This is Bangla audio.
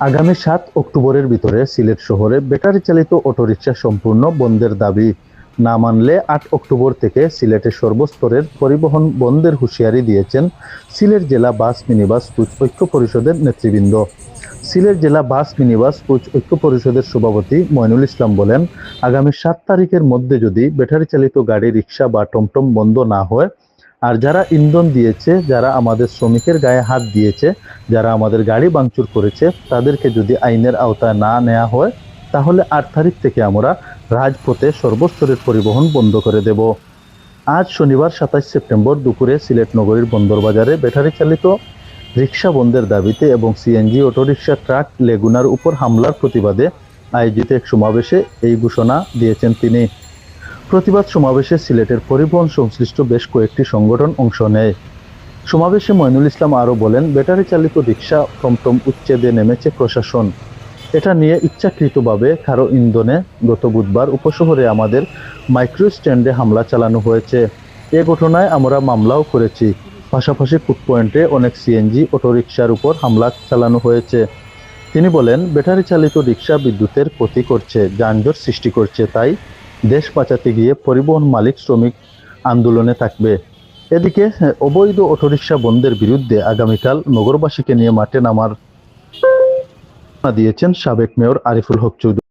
আগামী ৭ অক্টোবরের ভিতরে সিলেট শহরে ব্যাটারি চালিত অটোরিকশা সম্পূর্ণ বন্ধের দাবি না মানলে ৮ অক্টোবর থেকে সিলেটের সর্বস্তরের পরিবহন বন্ধের হুঁশিয়ারি দিয়েছেন সিলেট জেলা বাস মিনিবাস কোচ ঐক্য পরিষদের নেতৃবৃন্দ। সিলেট জেলা বাস মিনিবাস কোচ ঐক্য পরিষদের সভাপতি মইনুল ইসলাম বলেন, আগামী ৭ তারিখের মধ্যে যদি ব্যাটারি চালিত গাড়ি, রিকশা বা টমটম বন্ধ না হয়, আর যারা ইন্ধন দিয়েছে, যারা আমাদের শ্রমিকের গায়ে হাত দিয়েছে, যারা আমাদের গাড়ি ভাঙচুর করেছে, তাদেরকে যদি আইনের আওতায় না নেওয়া হয়, তাহলে ৮ তারিখ থেকে আমরা রাজপথে সর্বস্তরের পরিবহন বন্ধ করে দেব। আজ শনিবার ২৭ সেপ্টেম্বর দুপুরে সিলেট নগরীর বন্দরবাজারে ব্যাটারি চালিত রিকশা বন্ধের দাবিতে এবং সিএনজি অটোরিকশা, ট্রাক, লেগুনার উপর হামলার প্রতিবাদে আয়োজিত এক সমাবেশে এই ঘোষণা দিয়েছেন তিনি। প্রতিবাদ সমাবেশে সিলেটের পরিবহন সংশ্লিষ্ট বেশ কয়েকটি সংগঠন অংশ নেয়। সমাবেশে মইনুল ইসলাম আরও বলেন, ব্যাটারি চালিত রিকশা, টমটম উচ্ছেদে নেমেছে প্রশাসন। এটা নিয়ে ইচ্ছাকৃতভাবে কারো ইন্ধনে গত বুধবার উপশহরে আমাদের মাইক্রো স্ট্যান্ডে হামলা চালানো হয়েছে। এ ঘটনায় আমরা মামলাও করেছি। পাশাপাশি ফুড পয়েন্টে অনেক সিএনজি অটোরিকশার উপর হামলা চালানো হয়েছে। তিনি বলেন, ব্যাটারি চালিত রিকশা বিদ্যুতের ক্ষতি করছে, যানজট সৃষ্টি করছে, তাই দেশ বাঁচাতে গিয়ে পরিবহন মালিক শ্রমিক আন্দোলনে থাকবে। এদিকে অবৈধ অটোরিকশা বন্ধের বিরুদ্ধে আগামীকাল নগরবাসীকে নিয়ে মাঠে নামার দিয়েছেন সাবেক মেয়র আরিফুল হক চৌধুরী।